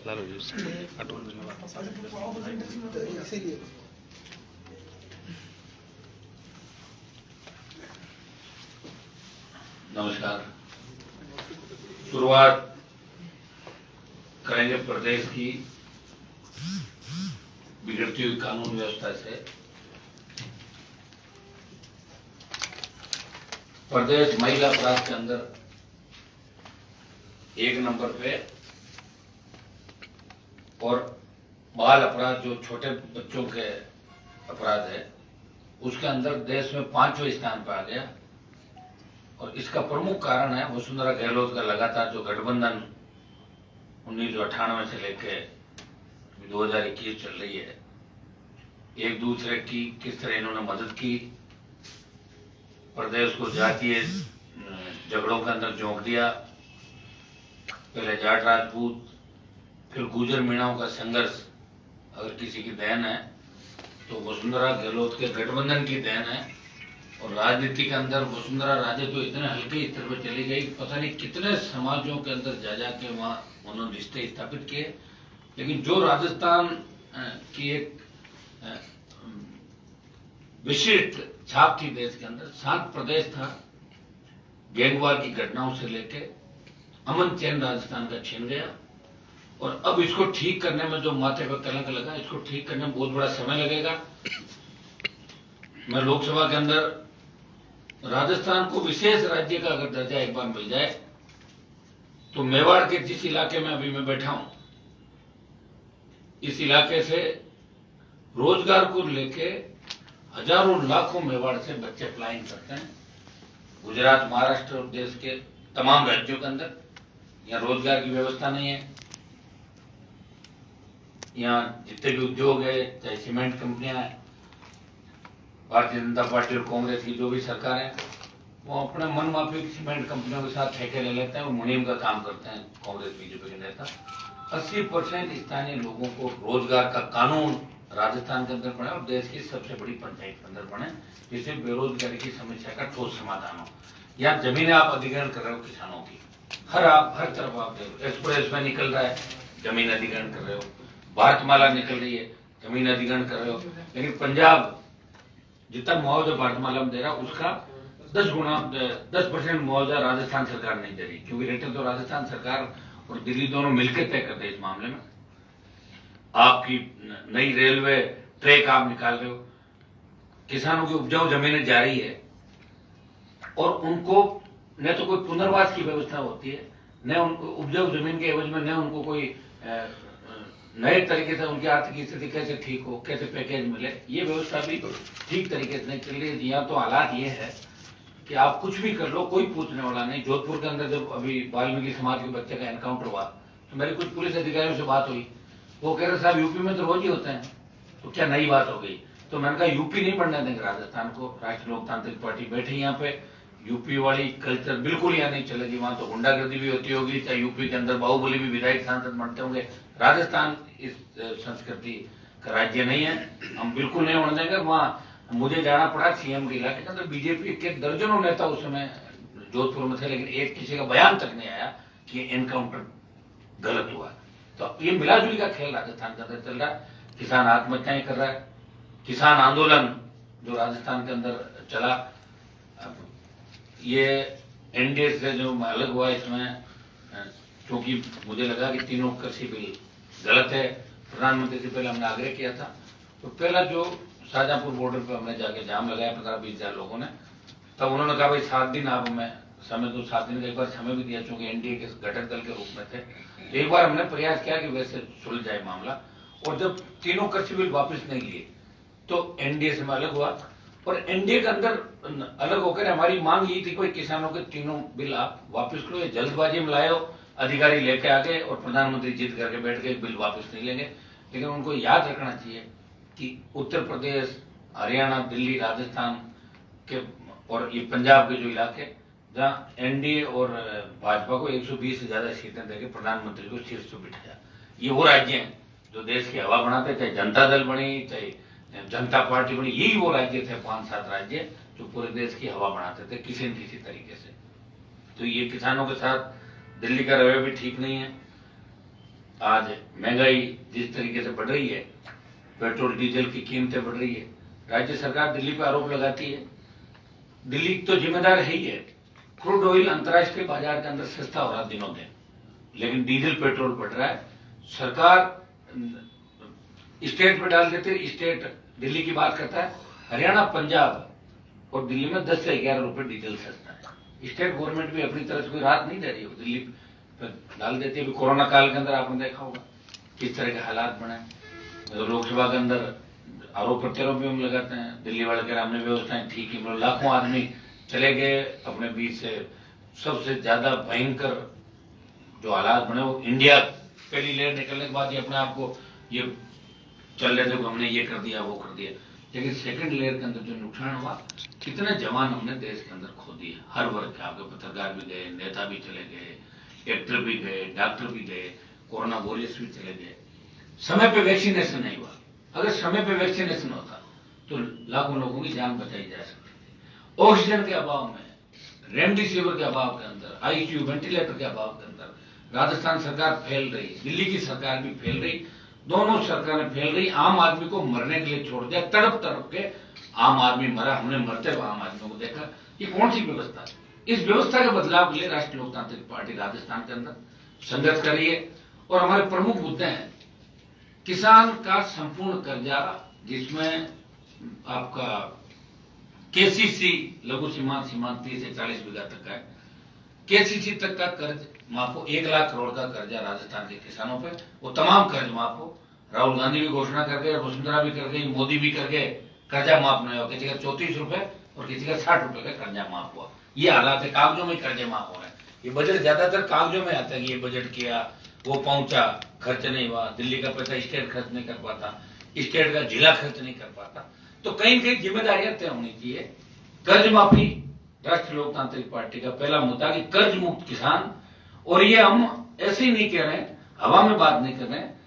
नमस्कार। शुरुआत करेंगे प्रदेश की बिगड़ती हुई कानून व्यवस्था से। प्रदेश महिला अपराध के अंदर 1 नंबर पे और बाल अपराध जो छोटे बच्चों के अपराध है उसके अंदर देश में 5वें स्थान पर आ गया। और इसका प्रमुख कारण है वसुंधरा गहलोत का लगातार जो गठबंधन 1998 से लेके 2021 चल रही है, एक दूसरे की किस तरह इन्होंने मदद की, प्रदेश को जातीय झगड़ों के अंदर झोंक दिया। पहले जाट राजपूत, फिर गुजर मीणाओं का संघर्ष अगर किसी की देन है तो वसुंधरा गहलोत के गठबंधन की देन है। और राजनीति के अंदर वसुंधरा राजे तो इतने हल्के स्तर पर चली गई, पता नहीं कितने समाजों के अंदर जा जाके वहां उन्होंने रिश्ते स्थापित किए। लेकिन जो राजस्थान की एक विशिष्ट छाप थी देश के अंदर, शांत प्रदेश था, गैंगवार की घटनाओं से लेके अमन चैन राजस्थान का छीन गया। और अब इसको ठीक करने में जो माथे पर कलंक लगा, इसको ठीक करने में बहुत बड़ा समय लगेगा। मैं लोकसभा के अंदर राजस्थान को विशेष राज्य का अगर दर्जा एक बार मिल जाए तो मेवाड़ के जिस इलाके में अभी मैं बैठा हूं, इस इलाके से रोजगार को लेके हजारों लाखों मेवाड़ से बच्चे पलायन करते हैं। गुजरात, महाराष्ट्र और देश के तमाम राज्यों के अंदर यहाँ रोजगार की व्यवस्था नहीं है। यहाँ जितने भी उद्योग है, चाहे सीमेंट कंपनियां हैं, भारतीय जनता पार्टी और कांग्रेस की जो भी सरकार है वो अपने मन माफिक सीमेंट कंपनियों के साथ ठेके ले लेते हैं और मुनीम का काम करते हैं कांग्रेस बीजेपी के नेता। 80% स्थानीय लोगों को रोजगार का कानून राजस्थान के अंदर बने और देश की सबसे बड़ी पंचायत के अंदर बने, जिससे बेरोजगारी की समस्या का ठोस समाधान हो। यहाँ जमीनें आप अधिग्रहण कर रहे हो किसानों की, हर तरफ आप दे रहे हो। एक्सप्रेस में निकल रहा है, जमीन अधिग्रहण कर रहे हो। भारतमाला निकल रही है, जमीन अधिग्रहण कर रहे हो। लेकिन पंजाब जितना मुआवजा भारतमाला में दे रहा उसका 10% मुआवजा राजस्थान सरकार नहीं दे रही, क्योंकि रेटल तो राजस्थान सरकार और दिल्ली दोनों मिलकर तय करते हैं इस मामले में। आपकी नई रेलवे ट्रैक आप निकाल रहे हो, किसानों की उपजाऊ जमीनें जा रही है और उनको न तो कोई पुनर्वास की व्यवस्था होती है, न उनको उपजाऊ जमीन के एवज में न उनको कोई नए तरीके से उनकी आर्थिक स्थिति कैसे ठीक हो, कैसे पैकेज मिले, ये व्यवस्था भी ठीक तरीके से नहीं चल रही है। यहाँ तो हालात ये है कि आप कुछ भी कर लो, कोई पूछने वाला नहीं। जोधपुर के अंदर जब अभी वाल्मीकि समाज के बच्चे का एनकाउंटर हुआ तो मेरी कुछ पुलिस अधिकारियों से बात हुई, वो कह रहे साहब यूपी में तो रोज ही होते हैं, तो क्या नई बात हो गई। तो मैंने कहा यूपी नहीं पढ़ने देंगे राजस्थान को। राष्ट्रीय लोकतांत्रिक पार्टी बैठी यहाँ पे, यूपी वाली कल्चर बिल्कुल यहाँ नहीं चलेगी। वहां तो गुंडागर्दी भी होती होगी, चाहे यूपी के अंदर बाहुबली भी विधायक सांसद बनते होंगे। राजस्थान इस संस्कृति का राज्य नहीं है, हम बिल्कुल नहीं होने देंगे। वहां मुझे जाना पड़ा सीएम के इलाके के अंदर, बीजेपी के दर्जनों नेता उस समय जोधपुर में थे, लेकिन एक किसी का बयान तक नहीं आया कि एनकाउंटर गलत हुआ। तो ये मिलाजुली का खेल राजस्थान के अंदर चल रहा है। किसान आत्महत्याएं कर रहा है, किसान आंदोलन जो राजस्थान के अंदर चला, ये एनडीए से जो अलग हुआ, इसमें क्योंकि मुझे लगा कि तीनों कृषि बिल गलत है। प्रधानमंत्री से पहले हमने आग्रह किया था, तो पहला जो शाहजहांपुर बॉर्डर पर हमने जाके जाम लगाया 15-20 हजार लोगों ने, तब उन्होंने कहा भाई 7 दिन आप हमें समय दो। 7 दिन का एक बार समय भी दिया, चूंकि एनडीए के घटक दल के रूप में थे। तो एक बार हमने प्रयास किया कि वैसे सुलझ जाए मामला, और जब तीनों कृषि बिल वापस नहीं लिए तो एनडीए से अलग हुआ। और एनडीए के अंदर अलग होकर हमारी मांग ये थी, कोई किसानों के तीनों बिल आप वापस करो। ये जल्दबाजी में लाए हो, अधिकारी लेके आ गए और प्रधानमंत्री जिद करके बैठ गए, बिल वापस नहीं लेंगे। लेकिन उनको याद रखना चाहिए कि उत्तर प्रदेश, हरियाणा, दिल्ली, राजस्थान के और ये पंजाब के जो इलाके जहाँ एनडीए और भाजपा को 120 से ज्यादा सीटें देकर प्रधानमंत्री को शीर्ष पर बिठाया, ये वो राज्य हैं जो देश की हवा बनाते, चाहे जनता दल बनी, चाहे जनता पार्टी बनी, यही वो राज्य थे 5-7 राज्य जो पूरे देश की हवा बनाते थे किसी न किसी तरीके से। तो ये किसानों के साथ दिल्ली का रवैया भी ठीक नहीं है। आज महंगाई जिस तरीके से बढ़ रही है, पेट्रोल डीजल की कीमतें बढ़ रही है, राज्य सरकार दिल्ली पर आरोप लगाती है। दिल्ली तो जिम्मेदार है ही है। क्रूड ऑयल अंतर्राष्ट्रीय बाजार के अंदर सस्ता हो रहा दिनों दिन, लेकिन डीजल पेट्रोल बढ़ रहा है। सरकार स्टेट पे डाल देते, स्टेट दिल्ली की बात करता है, हरियाणा, पंजाब और दिल्ली में 10 से 11 रुपए डीजल सस्ता है। स्टेट गवर्नमेंट भी अपनी तरफ से कोई राहत नहीं दे रही हो, दिल्ली पे डाल देती है। कोरोना काल के अंदर आपने देखा होगा किस तरह के हालात बने। तो लोकसभा के अंदर आरोप प्रत्यारोप भी हम लगाते हैं, दिल्ली वाले कह रहे हमने व्यवस्थाएं ठीक है, मतलब लाखों आदमी चले गए अपने बीच से। सबसे ज्यादा भयंकर जो हालात बने वो इंडिया पहली लहर निकलने के बाद ये अपने आप को ये चल रहे थे, हमने ये कर दिया वो कर दिया, लेकिन सेकंड लेयर के अंदर जो नुकसान हुआ, कितने जवान हमने देश के अंदर खो दिए। हर वर्ग के, आपके पत्रकार भी गए, नेता भी चले गए, एक्टर भी गए, डॉक्टर भी गए, कोरोना वॉरियर्स भी चले गए। समय पे वैक्सीनेशन नहीं हुआ। अगर समय पे वैक्सीनेशन होता तो लाखों लोगों की जान बचाई जा सकती थी। ऑक्सीजन के अभाव में, रेमडेसिविर के अभाव के अंदर, आईसीयू वेंटिलेटर के अभाव के अंदर राजस्थान सरकार फेल रही, दिल्ली की सरकार भी फेल रही, दोनों सरकारें फेल रही। आम आदमी को मरने के लिए छोड़ दिया, तड़प तड़प के आम आदमी मरा। हमने मरते हुए आम आदमियों को देखा। ये कौन सी व्यवस्था है? इस व्यवस्था के बदलाव के लिए राष्ट्रीय लोकतांत्रिक पार्टी राजस्थान के अंदर संघर्ष कर रही है। और हमारे प्रमुख मुद्दे हैं किसान का संपूर्ण कर्जा, जिसमें आपका केसीसी लघु सीमांत 30 से 40 बीघा तक का है, केसीसी तक का कर्ज माफ हो। 1 लाख करोड़ का कर्जा राजस्थान के किसानों पे, वो तमाम कर्ज माफ हो। राहुल गांधी भी घोषणा कर गए, वसुंधरा भी कर गई, मोदी भी कर गए, कर्जा माफ नहीं हो। किसी का 34 रुपए और किसी का 60 रुपए का कर्जा माफ हुआ। ये हालात है, कागजों में कर्जे माफ हो रहे हैं। ये बजट ज्यादातर कागजों में आता है कि ये बजट किया, वो पहुंचा, खर्च नहीं हुआ। दिल्ली का पैसा स्टेट खर्च नहीं कर पाता, स्टेट का जिला खर्च नहीं कर पाता। तो कहीं न कहीं जिम्मेदारियां तय होनी चाहिए। कर्ज माफी राष्ट्रीय लोकतांत्रिक पार्टी का पहला मुद्दा कि कर्ज मुक्त किसान। और ये हम ऐसे ही नहीं कह रहे हैं, हवा में बात नहीं कर रहे हैं।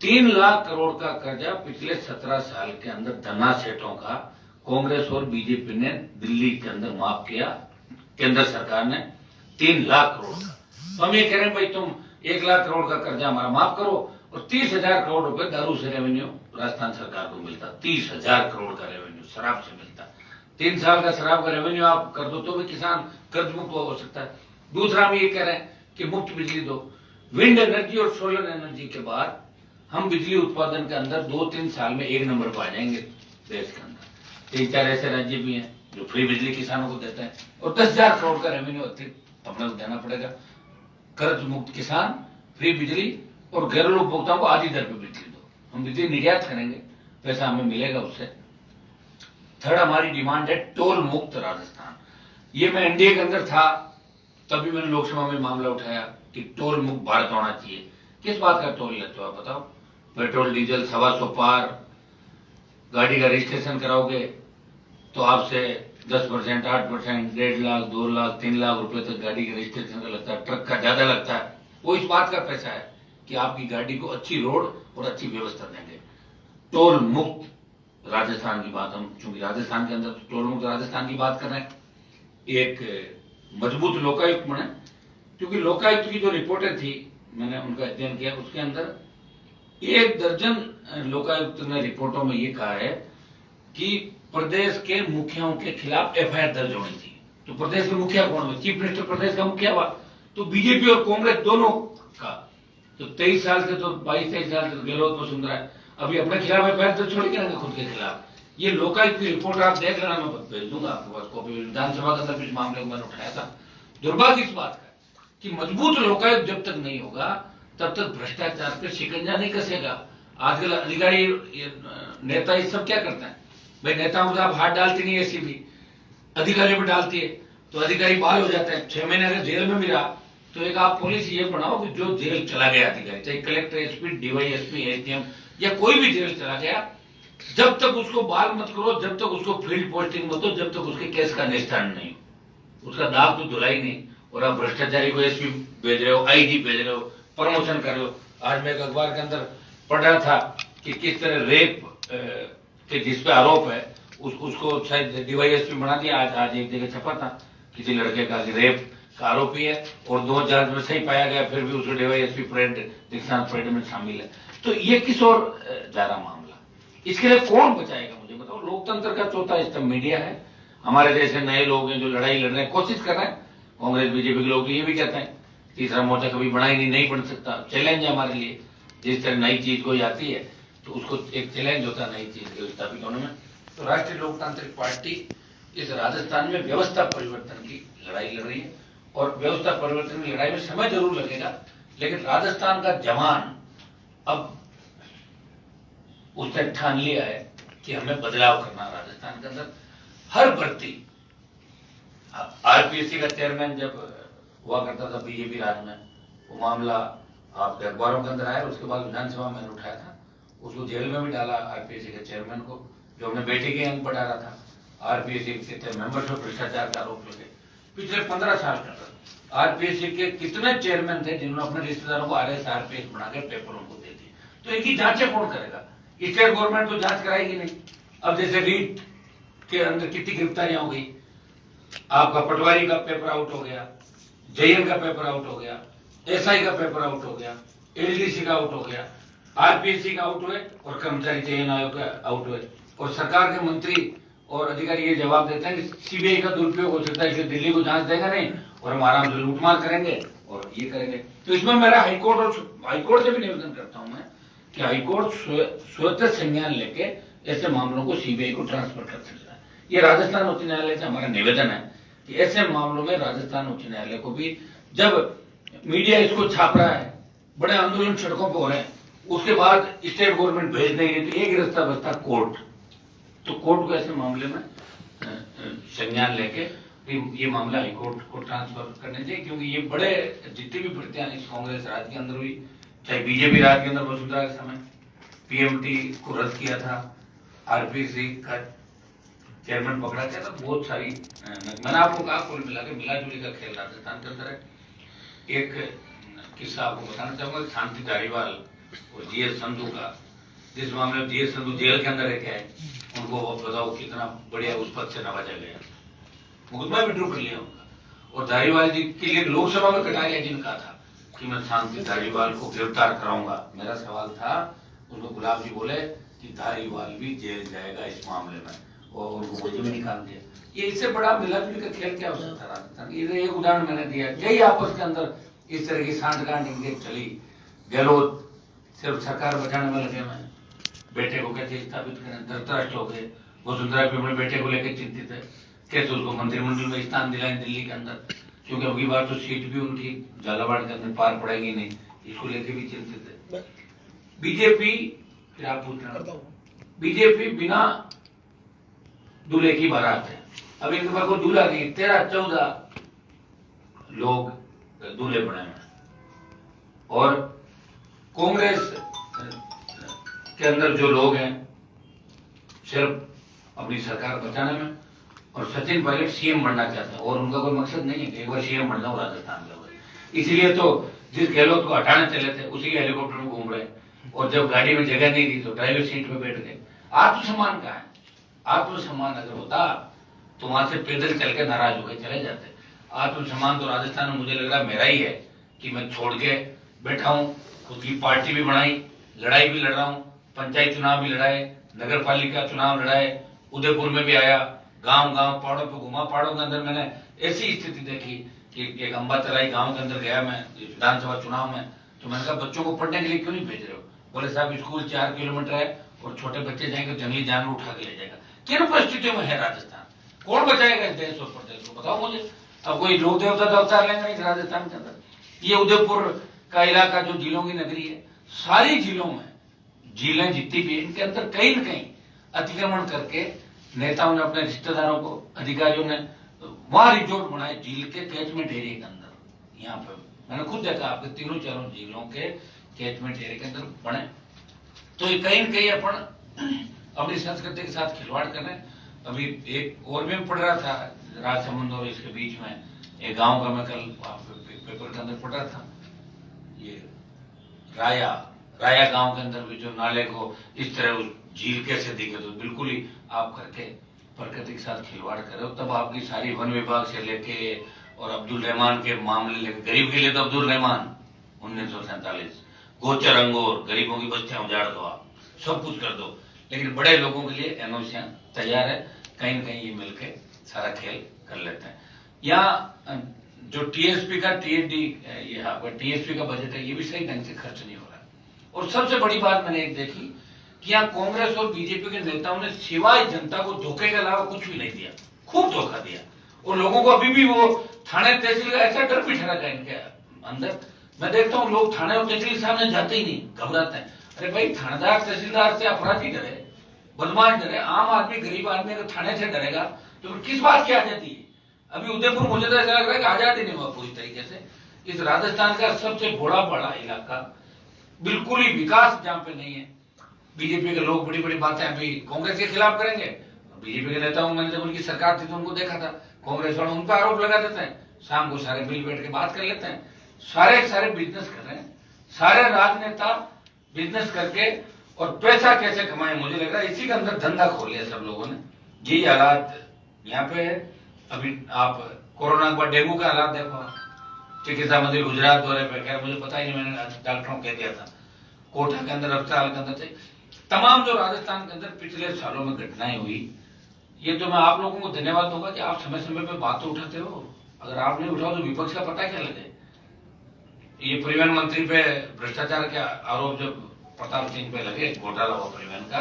3 लाख करोड़ का कर्जा पिछले 17 साल के अंदर धन्ना सेठों का कांग्रेस और बीजेपी ने दिल्ली के अंदर माफ किया, केंद्र सरकार ने 3 लाख करोड़ का। तो हम ये कह रहे हैं भाई तुम 1 लाख करोड़ का कर्जा हमारा माफ करो और 30,000 करोड़ रुपए दारू से रेवेन्यू राजस्थान सरकार को मिलता। 30,000 करोड़ का रेवेन्यू शराब से मिलता। 3 साल का शराब का रेवेन्यू आप कर दो तो भी किसान कर्ज मुक्त हो सकता है। दूसरा हम ये कह रहे हैं कि मुफ्त बिजली दो। विंड एनर्जी और सोलर एनर्जी के बाद हम बिजली उत्पादन के अंदर 2-3 साल में 1 नंबर पर आ जाएंगे देश के अंदर। 3-4 ऐसे राज्य भी हैं जो फ्री बिजली किसानों को देते हैं और 10,000 करोड़ का रेवेन्यू अतिरिक्त अपने को देना पड़ेगा। कर्ज मुक्त किसान, फ्री बिजली और घरेलू उपभोक्ताओं को आधी दर पर बिजली दो। हम बिजली निर्यात करेंगे, पैसा हमें मिलेगा उससे। थर्ड हमारी डिमांड है टोल मुक्त राजस्थान। ये मैं एनडीए के अंदर था तभी मैंने लोकसभा में मामला उठाया कि टोल मुक्त भारत होना चाहिए। किस बात का टोल लेते हो आप बताओ? पेट्रोल डीजल 125 पार, गाड़ी का रजिस्ट्रेशन कराओगे तो आपसे 10%, 8%, 1.5 लाख, 2 लाख, 3 लाख रुपए तक गाड़ी के रजिस्ट्रेशन का लगता है। ट्रक का ज्यादा लगता है। वो इस बात का पैसा है कि आपकी गाड़ी को अच्छी रोड और अच्छी व्यवस्था देंगे। टोल मुक्त राजस्थान की बात, हम चूंकि राजस्थान के अंदर टोल मुक्त राजस्थान की बात कर रहे हैं, एक मजबूत लोकायुक्त बने। क्योंकि लोकायुक्त की जो रिपोर्टें थी, मैंने उनका अध्ययन किया, उसके अंदर 1 दर्जन लोकायुक्त ने रिपोर्टों में ये कहा है कि प्रदेश के मुखियाओं के खिलाफ एफआईआर दर्ज होनी थी। तो प्रदेश के मुखिया कौन हुए? चीफ मिनिस्टर प्रदेश का मुखिया हुआ। तो बीजेपी और कांग्रेस दोनों का तो 23 साल से तो 22-23 साल से गहलोत वसुंधरा है, अभी अपने खिलाफ एफआईआर दर्ज छोड़ करेंगे खुद के खिलाफ। ये लोकायुक्त की रिपोर्ट आप देख लेना, मैं भेज दूंगा आपके पास कॉपी। विधानसभा के अंदर इस मामले को मैंने उठाया था। दुर्भाग्य इस बात का कि मजबूत लोकायुक्त जब तक नहीं होगा तब तक भ्रष्टाचार पे शिकंजा नहीं कसेगा। आजकल अधिकारी नेता ये सब क्या करते हैं भाई? नेताओं को आप हाथ डालती नहीं, ऐसी भी अधिकारियों पर डालती है तो अधिकारी बहाल हो जाते हैं। 6 महीने अगर जेल में भी रहा तो एक आप पॉलिसी ये बनाओ कि जो जेल चला गया अधिकारी, चाहे कलेक्टर, एसपी, डीवाईएसपी, एसडीएम या कोई भी जेल चला गया, जब तक उसको बहाल मत करो, जब तक उसको फील्ड पोस्टिंग मत दो, जब तक उसके केस का निस्तारण नहीं हो, उसका दाग तो धुलाई नहीं। और आप भ्रष्टाचारी को एसपी भेज रहे हो, आईजी भेज रहे हो, प्रमोशन कर रहे हो। आज मैं एक अखबार के अंदर पढ़ रहा था कि किस तरह रेप के जिसपे आरोप है उसको शायद डीवाईएसपी बना दिया। आज एक जगह छपा था किसी लड़के का रेप का आरोपी है और 2 जांच में सही पाया गया, फिर भी उसको डीवाईएसपी परेड दीक्षांत परेड में शामिल है। तो ये किस और जा रहा मामला? इसके लिए कौन बचाएगा मुझे बताओ? लोकतंत्र का चौथा स्तंभ मीडिया है। हमारे जैसे नए लोग हैं जो लड़ाई लड़ रहे हैं, कोशिश कर रहे हैं। कांग्रेस बीजेपी के लोग ये भी कहते हैं तीसरा मोर्चा कभी बना ही नहीं बन सकता। चैलेंज है हमारे लिए, जिस तरह नई चीज कोई आती है तो उसको एक चैलेंज होता है नई चीज के स्थापित होने में। तो राष्ट्रीय लोकतांत्रिक पार्टी इस राजस्थान में व्यवस्था परिवर्तन की लड़ाई लड़ रही है और व्यवस्था परिवर्तन की लड़ाई में समय जरूर लगेगा, लेकिन राजस्थान का जवान अब उसने ठान लिया है कि हमें बदलाव करना। राजस्थान के अंदर हर भर्ती, आरपीएससी का चेयरमैन जब हुआ करता था बीजेपी राज में, वो मामला आपके अखबारों के अंदर आया, उसके बाद विधानसभा में उठाया था, उसको जेल में भी डाला आरपीएससी के चेयरमैन को, जो अपने बेटे के अंक बढ़ा रहा था। आरपीएससी के मेंबर्स में भ्रष्टाचार का आरोप लगे। पिछले 15 साल के अंदर आरपीएससी के कितने चेयरमैन थे जिन्होंने अपने रिश्तेदारों को आरएस आरपीएस बना के पेपरों को दे दिए? तो इनकी जांचें कौन करेगा? स्टेट गवर्नमेंट तो जांच कराएगी नहीं। अब जैसे रीट के अंदर कितनी गिरफ्तारियां हो गई, आपका पटवारी का पेपर आउट हो गया, जेएन का पेपर आउट हो गया, एसआई का पेपर आउट हो गया, एडीडीसी का आउट हो गया, आरपीएससी का आउट हुए और कर्मचारी चयन आयोग का आउट हुए। और सरकार के मंत्री और अधिकारी ये जवाब देते हैं कि सीबीआई का दुरुपयोग हो सकता है, इसलिए दिल्ली को जांच देगा नहीं और हम आराम से लूटमार करेंगे और ये करेंगे। तो इसमें मेरा हाईकोर्ट से भी निवेदन करता हूं मैं कि हाईकोर्ट स्वतः संज्ञान लेके ऐसे मामलों को सीबीआई को ट्रांसफर कर सकता है। ये राजस्थान उच्च न्यायालय से हमारा निवेदन है कि ऐसे मामलों में राजस्थान उच्च न्यायालय को भी, जब मीडिया इसको छाप रहा है, बड़े आंदोलन सड़कों पर हो रहे हैं, उसके बाद स्टेट गवर्नमेंट भेज नहीं रही, तो एक रास्ता बचता कोर्ट। तो कोर्ट को ऐसे मामले में संज्ञान लेके ये मामला हाईकोर्ट को ट्रांसफर करने चाहिए, क्योंकि ये बड़े जितनी भी भर्तियां इस कांग्रेस राज के अंदर हुई, चाहे बीजेपी राज के अंदर वसुंधरा के समय पीएमटी को रद्द किया था, आरपीसी का चेयरमैन पकड़ा गया था, बहुत सारी मैंने आपको कहा कुल मिला के मिलाजुली का खेल राजस्थान के अंदर है। एक किस्सा आपको बताना चाहूंगा, शांति धारीवाल और जीएस संधू का, जिस मामले में जीएस संधू जेल के अंदर है, उनको बताओ कितना बढ़िया उस पद से नवाजा गया, मुकदमा विड्रॉ कर लिया उनका। और धारीवाल जी के लिए लोकसभा में कटारिया जी ने कहा था कि मैं शांति धारीवाल को गिरफ्तार कराऊंगा। मेरा सवाल था, उनको गुलाब जी बोले कि धारीवाल भी जेल जाएगा इस मामले में, और उनको मुझे भी निकाल दिया। ये इससे बड़ा मिलाजुली का खेल क्या हो सकता राजस्थान? ये एक उदाहरण मैंने दिया। यही आपस के अंदर इस तरह की सांठगांठ इनके चली। गहलोत सिर्फ सरकार बचाने में लगे हुए, बेटे को कैसे स्थापित करें, धृतराष्ट्र हो गए। वसुंधरा भी अपने बेटे को लेकर चिंतित है, कैसे उसको मंत्रिमंडल में स्थान दिलाएं दिल्ली के अंदर, क्योंकि अगली बार तो सीट भी उनकी झालावाड़ के अंदर पार पड़ेगी नहीं, इसको लेकर भी चिंतित है। बीजेपी, फिर आप पूछना, बीजेपी बिना दूल्हे की बारात है। अब इनके पास को दूल्हा नहीं, 13-14 लोग दूल्हे बने हैं। और कांग्रेस के अंदर जो लोग हैं सिर्फ अपनी सरकार बचाने में, और सचिन पायलट सीएम बनना चाहते हैं और उनका कोई मकसद नहीं है कि एक बार सीएम बनना हो राजस्थान का। इसीलिए तो जिस गहलोत को हटाने चले थे उसी के हेलीकॉप्टर में घूम रहे, और जब गाड़ी में जगह नहीं थी तो ड्राइवर सीट में बैठ गए। आत्मसम्मान कहाँ है? आत्मसम्मान अगर होता तो वहां से पैदल चल के नाराज होकर चले जाते। आत्मसम्मान तो राजस्थान में मुझे लग रहा मेरा ही है कि मैं छोड़ के बैठा हूँ, खुद की पार्टी भी बनाई, लड़ाई भी लड़ रहा हूँ, पंचायत चुनाव भी लड़ाए, नगर पालिका चुनाव लड़ाए, उदयपुर में भी आया, गांव-गांव पहाड़ों पे घुमा। पहाड़ों के अंदर मैंने ऐसी स्थिति देखी कि एक अंबातलाई गांव के अंदर गया मैं विधानसभा चुनाव में, तो मैंने कहा बच्चों को पढ़ने के लिए क्यों नहीं भेज रहे हो? बोले साहब स्कूल 4 किलोमीटर है और छोटे बच्चे जाएंगे जंगली जानवर उठा के ले जाएगा। किन परिस्थितियों में है राजस्थान? कौन बचाएगा इस देश और प्रदेश को? बताओ मुझे। अब कोई लोक देवता का अवतार लेंगे इस राजस्थान के अंदर। ये उदयपुर का इलाका जो झीलों की नगरी है, सारी झीलों में, झीलें जितनी भी इनके अंदर कहीं न कहीं अतिक्रमण करके नेताओं ने, अपने रिश्तेदारों को, अधिकारियों ने वहां रिजोर्ट बनाए झील के कैचमेंट एरिया के अंदर। यहाँ पे मैंने खुद देखा, आपके 3-4 झीलों के कैचमेंट एरिया के अंदर बने। तो ये कहीं न कहीं अपन अपनी संस्कृति के साथ खिलवाड़ कर रहे हैं। अभी एक और भी पढ़ रहा था, राजसमंद और इसके बीच में एक गांव का, मैं कल पेपर के अंदर पढ़ रहा था, ये राया गांव के अंदर भी जो नाले को इस तरह झील कैसे दिखे, तो बिल्कुल ही आप करके प्रकृति के साथ खिलवाड़ कर रहे हो। तब आपकी सारी वन विभाग से लेके और अब्दुल रहमान के मामले लेकर, गरीब के लिए तो अब्दुल रहमान 1947, गोचर अंगोर, गरीबों की बस्तियां उजाड़ दो, आप सब कुछ कर दो, लेकिन बड़े लोगों के लिए एनओसियां तैयार है, कहीं न कहीं ये मिलके सारा खेल कर लेते हैं। यहाँ जो टीएसपी का टीएडी, ये आपका टीएसपी का बजट है, ये भी सही ढंग से खर्च नहीं हो रहा है। और सबसे बड़ी बात मैंने एक देखी कि यहाँ कांग्रेस और बीजेपी के नेताओं ने सिवाय जनता को धोखे के अलावा कुछ भी नहीं दिया, खूब धोखा दिया। और लोगों को अभी भी वो थाने तहसील का ऐसा डर बिठा रखा है इनके अंदर। मैं देखता हूँ लोग थाने और तहसील सामने जाते ही नहीं, घबराते हैं। अरे भाई, थानेदार तहसीलदार से अपराधी डरे, बदमाश डरे, आम आदमी गरीब आदमी अगर थाने से डरेगा तो फिर किस बात की आजादी है? अभी उदयपुर मुझे तो ऐसा लग रहा है कि आजादी नहीं हुआ पूरी तरीके से। इस राजस्थान का सबसे बड़ा इलाका, बिल्कुल ही विकास जहां पे नहीं है। बीजेपी के लोग बड़ी बड़ी बातें अभी कांग्रेस के खिलाफ करेंगे, बीजेपी के नेताओं, मैंने जब उनकी सरकार थी तो उनको देखा था, कांग्रेस वाले उन पर आरोप लगा देते हैं, शाम को सारे मिल बैठ के बात कर लेते हैं। सारे बिजनेस कर रहे हैं, सारे राजनेता बिजनेस करके और पैसा कैसे कमाए, मुझे लग रहा है इसी के अंदर धंधा खोल लिया सब लोगों ने। यही हालात यहाँ पे है। अभी आप कोरोना के बाद डेंगू का हालात देखो, चिकित्सा मंत्री गुजरात दौरे पे, खैर मुझे पता ही नहीं, मैंने डॉक्टरों को कह दिया था, कोटा के अंदर, अस्पताल के अंदर थे। तमाम जो राजस्थान के अंदर पिछले सालों में घटनाएं हुई, ये तो मैं आप लोगों को धन्यवाद दूंगा कि आप समय समय पे बात तो उठाते हो। अगर आप नहीं उठाओ तो विपक्ष का पता क्या लगे। ये परिवहन मंत्री पे भ्रष्टाचार के आरोप जब प्रताप सिंह पे लगे, घोटाला हुआ परिवहन का,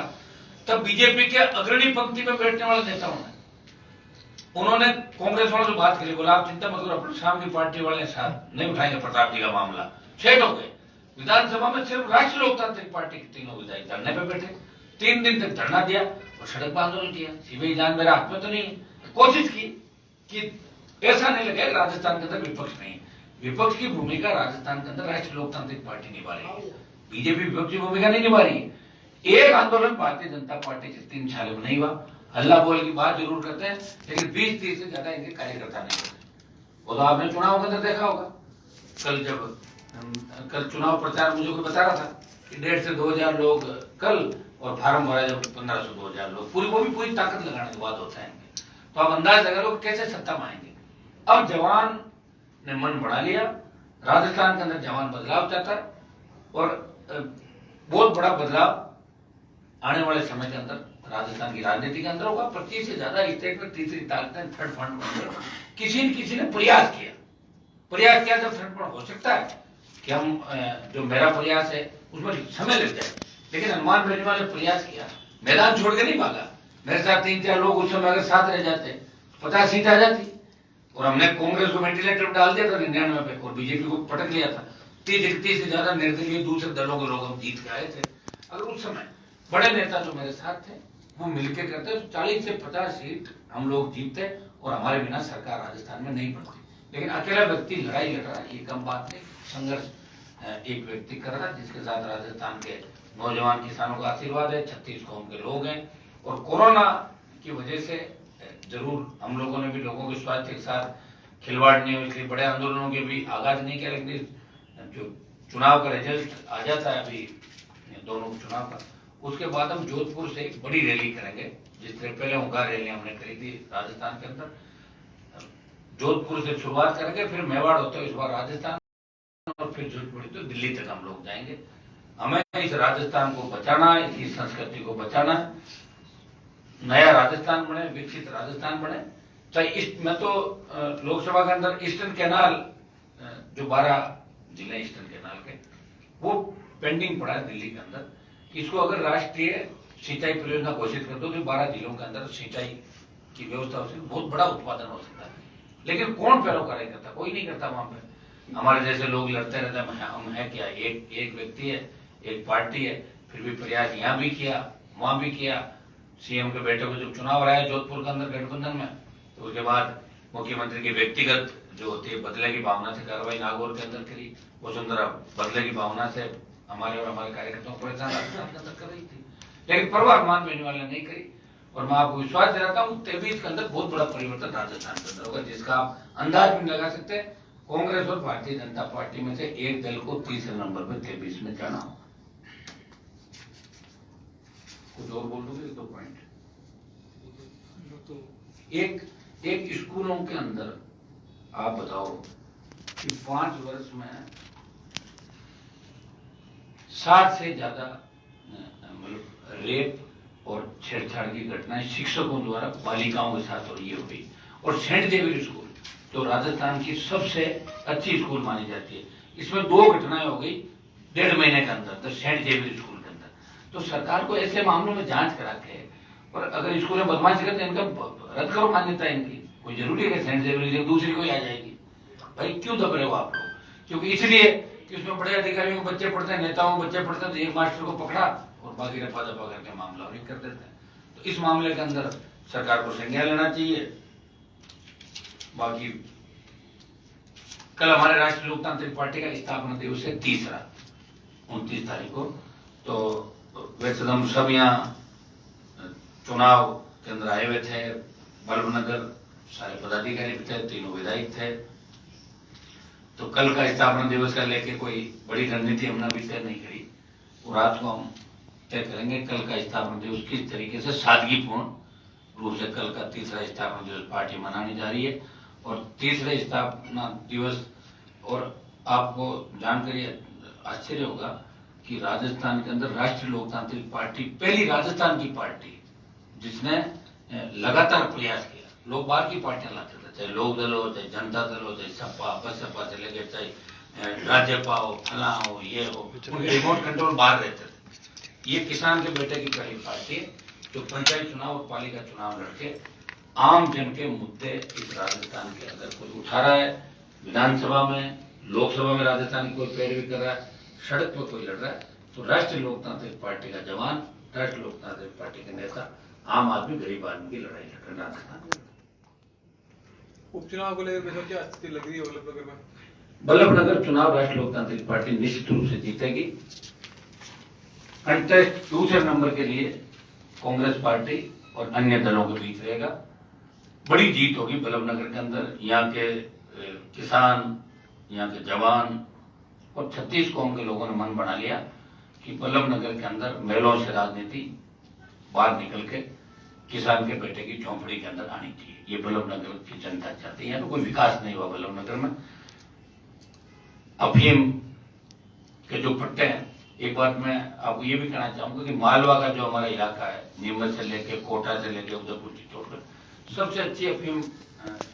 तब बीजेपी के अग्रणी पंक्ति में बैठने वाले नेताओं ने, उन्होंने कांग्रेस वालों से बात करी, बोला आप चिंता मत करो, अपने शाम की पार्टी वाले साथ नहीं उठाएंगे प्रताप जी का मामला। सेट हो गए। विधानसभा में सिर्फ राष्ट्रीय लोकतांत्रिक पार्टी के तीनों विधायक धरने पे बैठे, 3 दिन तक धरना दिया और सड़क पर आंदोलन किया। सीबीआई जान मेरे हाथ में तो नहीं, कोशिश की कि ऐसा नहीं लगे राजस्थान के अंदर विपक्ष नहीं। विपक्ष की भूमिका राजस्थान के अंदर राष्ट्रीय लोकतांत्रिक पार्टी निभा रही है, बीजेपी विपक्ष की भूमिका नहीं निभा रही है। एक आंदोलन भारतीय जनता पार्टी के 3 सालों में नहीं हुआ। हल्ला बोल की बात जरूर करते हैं, लेकिन 20-30 से ज्यादा इनके कार्यकर्ता नहीं होते। वो तो आपने चुनाव के अंदर देखा होगा। कल चुनाव प्रचार मुझे कोई बता रहा था कि 1,500 से 2,000 लोग कल, और फार्म भरा जब 1,500 से 2,000 लोग, वो भी पूरी ताकत लगाने के बाद होता है इनके। तो आप अंदाज लगा लो कैसे सत्ता में आएंगे। अब जवान ने मन बढ़ा लिया, राजस्थान के अंदर जवान बदलाव चाहता है, और बहुत बड़ा बदलाव आने वाले समय के अंदर राजस्थान की राजनीति के अंदर होगा। 25 से ज्यादा स्टेट में तीसरी ताकतें, थर्ड फ्रंट किसी ने प्रयास किया जब थर्ड फ्रंट हो सकता है कि हम जो मेरा प्रयास है उसमें समय लग जाए, लेकिन हनुमान बेनीवाल ने प्रयास किया, मैदान छोड़ के नहीं भागा। मेरे साथ 3-4 लोग उस समय अगर साथ रह जाते 50 सीट आ जाती, और हमने कांग्रेस को वेंटिलेटर डाल दिया था 99 पे और बीजेपी को पटक लिया था। 30 से ज्यादा निर्दलीय दूसरे दलों के लोग हम जीत के आए थे। अगर उस समय बड़े नेता जो मेरे साथ थे वो मिलकर करते तो 40 से 50 सीट हम लोग जीतते, और हमारे बिना सरकार राजस्थान में नहीं बनती। लेकिन अकेला व्यक्ति लड़ाई लड़ रहा है, ये कम बात नहीं। संघर्ष एक व्यक्ति कर रहा है, जिसके साथ राजस्थान के नौजवान किसानों का आशीर्वाद है, 36 कौम के लोग हैं, और कोरोना की वजह से जरूर हम लोगों ने भी लोगों के स्वास्थ्य के साथ खिलवाड़ नहीं हो, इसलिए बड़े आंदोलनों के भी आगाज नहीं किया। लेकिन जो चुनाव का रिजल्ट आ जाता है अभी दोनों चुनाव का, उसके बाद हम जोधपुर से एक बड़ी रैली करेंगे, जिस तरह पहले होगा रैली हमने करी थी राजस्थान के अंदर। जोधपुर से शुरुआत करेंगे, फिर मेवाड़ होते हुए इस बार राजस्थान, और फिर जोधपुर तो दिल्ली तक हम लोग जाएंगे। हमें इस राजस्थान को बचाना है, इसकी संस्कृति को बचाना है, नया राजस्थान बने, विकसित राजस्थान बने। चाहे मैं तो लोकसभा के अंदर ईस्टर्न कैनाल, जो 12 जिले ईस्टर्न कैनाल के, वो पेंडिंग पड़ा है दिल्ली के अंदर। इसको अगर राष्ट्रीय सिंचाई परियोजना घोषित कर दो तो 12 जिलों के अंदर सिंचाई की व्यवस्था हो सकती, बहुत बड़ा उत्पादन हो सकता है। लेकिन कौन पैरोकारी करता? कोई नहीं करता। वहां पे हमारे जैसे लोग लड़ते रहते हैं, हम है क्या, एक व्यक्ति है, एक पार्टी है। फिर भी प्रयास यहाँ भी किया, वहां भी किया। सीएम के बेटे को जब चुनाव रहा जोधपुर के अंदर गठबंधन में, तो उसके बाद मुख्यमंत्री की व्यक्तिगत जो होती है बदले की भावना से कार्रवाई नागौर के अंदर करी। वसुंधरा बदले की भावना से हमारे और हमारे कार्यकर्ताओं को परेशान राजस्थान के अंदर कर रही थी, लेकिन परवाह हनुमान बेनीवाल ने नहीं करी। और मैं आपको विश्वास दिलाता हूँ 23 के अंदर बहुत बड़ा परिवर्तन राजस्थान के अंदर होगा, जिसका आप अंदाज भी लगा सकते हैं। कांग्रेस और भारतीय जनता पार्टी में से एक दल को तीसरे नंबर पर 23 में जाना होगा। कुछ और बोल दोगे? 2 पॉइंट। एक स्कूलों के अंदर आप बताओ कि 5 वर्ष में 60 से ज्यादा मतलब रेप और छेड़छाड़ की घटनाएं शिक्षकों द्वारा बालिकाओं के साथ हो रही और सेंट जेवियर स्कूल जो राजस्थान की सबसे अच्छी स्कूल मानी जाती है, इसमें 2 घटनाएं हो गई 1.5 महीने के अंदर तो सेंट जेवियर स्कूल के अंदर। तो सरकार को ऐसे मामलों में जांच करा के, और अगर स्कूल में बदमाशी करते हैं इनका रद्द करो मान्यता इनकी। कोई जरूरी है कि सेंट जेवियर दूसरी कोई आ जाएगी? भाई क्यों दब रहे हो आप लोग? क्योंकि इसलिए कि उसमें बड़े अधिकारियों के बच्चे पढ़ते हैं, नेताओं के बच्चे पढ़ते हैं, तो एक मास्टर को पकड़ा और बाकी रफा दफा करके मामला हल कर देते हैं। तो इस मामले के अंदर सरकार को संज्ञान लेना चाहिए। बाकी कल हमारे राष्ट्रीय लोकतांत्रिक पार्टी का स्थापना दिवस है 29 तारीख को। तो वैसे हम सब यहाँ चुनाव के अंदर आए हुए थे, बल्लभनगर सारे पदाधिकारी भी थे, 3 विधायक थे। तो कल का स्थापना दिवस का लेके कोई बड़ी रणनीति हमने अभी तय नहीं करी, और रात को हम तय करेंगे कल का स्थापना दिवस किस तरीके से सादगीपूर्ण रूप से कल का 3रा स्थापना दिवस पार्टी मनाने जा रही है। और 3रे स्थापना दिवस, और आपको जानकर आश्चर्य होगा कि राजस्थान के अंदर राष्ट्रीय लोकतांत्रिक पार्टी पहली राजस्थान की पार्टी जिसने लगातार प्रयास किया। लोग बाहर की पार्टियां लाते थे, चाहे लोक दल हो, चाहे जनता दल हो, चाहे सपा बसपा से लेकर चाहे राज्यपा हो, फला हो, ये हो, उनके रिमोट कंट्रोल बाहर रहते थे। ये किसान के बेटे की पहली पार्टी है जो पंचायत चुनाव और पालिका चुनाव लड़के आम जन के मुद्दे इस राजस्थान के अंदर कोई उठा रहा है, विधानसभा में, लोकसभा में राजस्थान की कोई पैरवी कर रहा है, सड़क पर कोई लड़ रहा है, तो राष्ट्रीय लोकतांत्रिक पार्टी का जवान, राष्ट्रीय लोकतांत्रिक पार्टी के नेता, आम आदमी गरीब आदमी की लड़ाई लड़ रहे राजस्थान में। उपचुनाव को लेकर क्या स्थिति लग रही है बल्लभनगर में? बल्लभनगर चुनाव राष्ट्रीय लोकतांत्रिक पार्टी निश्चित रूप से जीतेगी। कंटेस्ट दूसरे नंबर के लिए कांग्रेस पार्टी और अन्य दलों के बीच रहेगा। बड़ी जीत होगी बल्लभनगर के अंदर। यहाँ के किसान, यहाँ के जवान और 36 कौम के लोगों ने मन बना लिया कि बल्लभनगर के अंदर महलों से राजनीति बाहर निकल के किसान के बेटे की झोंपड़ी के अंदर आनी चाहिए। ये बल्लभनगर की जनता चाहती है। तो कोई विकास नहीं हुआ बल्लभनगर में। अफीम के जो पट्टे हैं, एक बात मैं आपको ये भी कहना चाहूंगा कि मालवा का जो हमारा इलाका है, नीमच से लेके कोटा से लेके उदयपुर चित्तौड़गढ़, सबसे अच्छी अफीम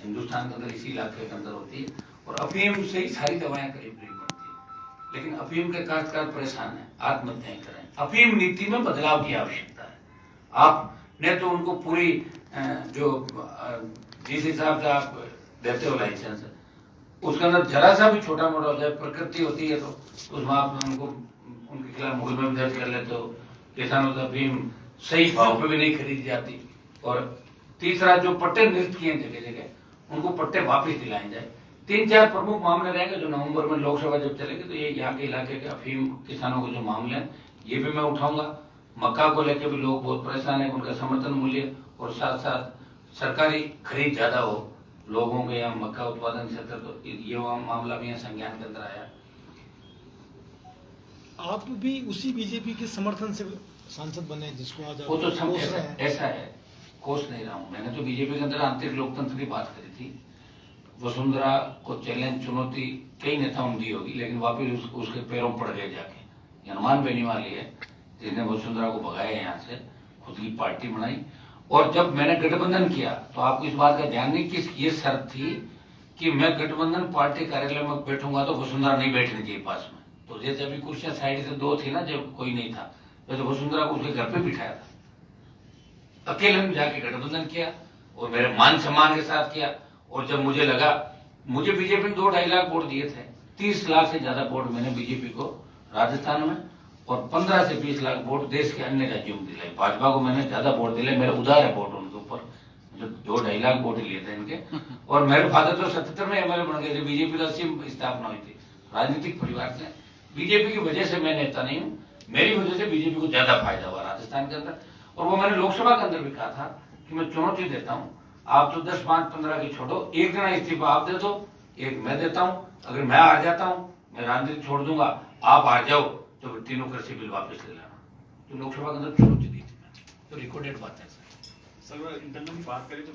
हिंदुस्तान के अंदर इसी इलाके के अंदर होती है। और अफीम से ही सारी दवाएं करीब करीब बनती है। लेकिन अफीम के काश्तकार परेशान है, आत्महत्याएं करें। अफीम नीति में बदलाव की आवश्यकता है। आपने तो उनको पूरी जो जिस हिसाब से आप देते हो लाइसेंस, उसके अंदर जरा सा भी छोटा मोटा हो जाए, प्रकृति होती है तो उसमें आप उनको उनके खिलाफ मुकदमा भी दर्ज कर लेते हो। किसानों से अफीम सही भाव पे भी नहीं खरीदी जाती। और तीसरा, जो पट्टे निरस्त किए जगह जगह उनको पट्टे वापस दिलाए जाए। 3-4 प्रमुख मामले रहेंगे जो नवंबर में लोकसभा जब चलेगी तो ये यहाँ के इलाके के अफीम किसानों के जो मामले हैं ये भी मैं उठाऊंगा। मक्का को लेकर भी लोग बहुत परेशान है, उनका समर्थन मूल्य और साथ साथ सरकारी खरीद ज्यादा हो लोगों के यहाँ मक्का उत्पादन क्षेत्र, तो ये मामला भी यहाँ संज्ञान के अंदर आया। आप भी उसी बीजेपी के समर्थन से सांसद बने जिसको आज वो तो सब ऐसा है, कोस नहीं रहा हूँ। मैंने तो बीजेपी के अंदर आंतरिक लोकतंत्र की बात करी थी। वसुंधरा को चैलेंज चुनौती कई नेताओं ने दी होगी, लेकिन वापिस उसके पैरों पड़ गए जाके। हनुमान बेनीवाल है जिसने वसुंधरा को भगाया यहाँ से, खुद की पार्टी बनाई। और जब मैंने गठबंधन किया तो आपको इस बात का ध्यान नहीं कि ये शर्त थी कि मैं गठबंधन पार्टी कार्यालय में बैठूंगा तो वसुंधरा नहीं बैठनी चाहिए पास में। तो जैसे अभी कुर्सियां साइड से 2 थी ना, जब कोई नहीं था, तो वसुंधरा को उसके घर पे बिठाया था। अकेले में जाके गठबंधन किया और मेरे मान सम्मान के साथ किया। और जब मुझे लगा, मुझे बीजेपी ने 2-2.5 लाख वोट दिए थे, 30 लाख से ज्यादा वोट मैंने बीजेपी को राजस्थान में और 15 से 20 लाख वोट देश के अन्य राज्यों में दिलाई। भाजपा को मैंने ज्यादा वोट दिलाए, मेरा उदार है वोट उनके ऊपर, जो 2-2.5 लाख वोट लिए थे इनके। और मेरे फादर तो 77 में एमएलए बन गए थे, बीजेपी का सिर्फ स्थापना हुई थी। राजनीतिक परिवार से, बीजेपी की वजह से मैं नेता नहीं हूँ, मेरी वजह से बीजेपी को ज्यादा फायदा हुआ राजस्थान के अंदर। और वो मैंने लोकसभा के अंदर भी कहा था कि मैं चुनौती देता हूँ, आप तो 10, 5, 15 की छोड़ो, एक जना इस्तीफा आप दे दो, एक मैं देता हूँ। अगर मैं हार जाता हूँ, मैं राजनीति छोड़ दूंगा, आप हार जाओ तो फिर तीनों कृषि बिल वापस ले लेना। तो लोकसभा के अंदर चुनौती दी थी, तो रिकॉर्डेड बात है। सर इंटरनल बात करें तो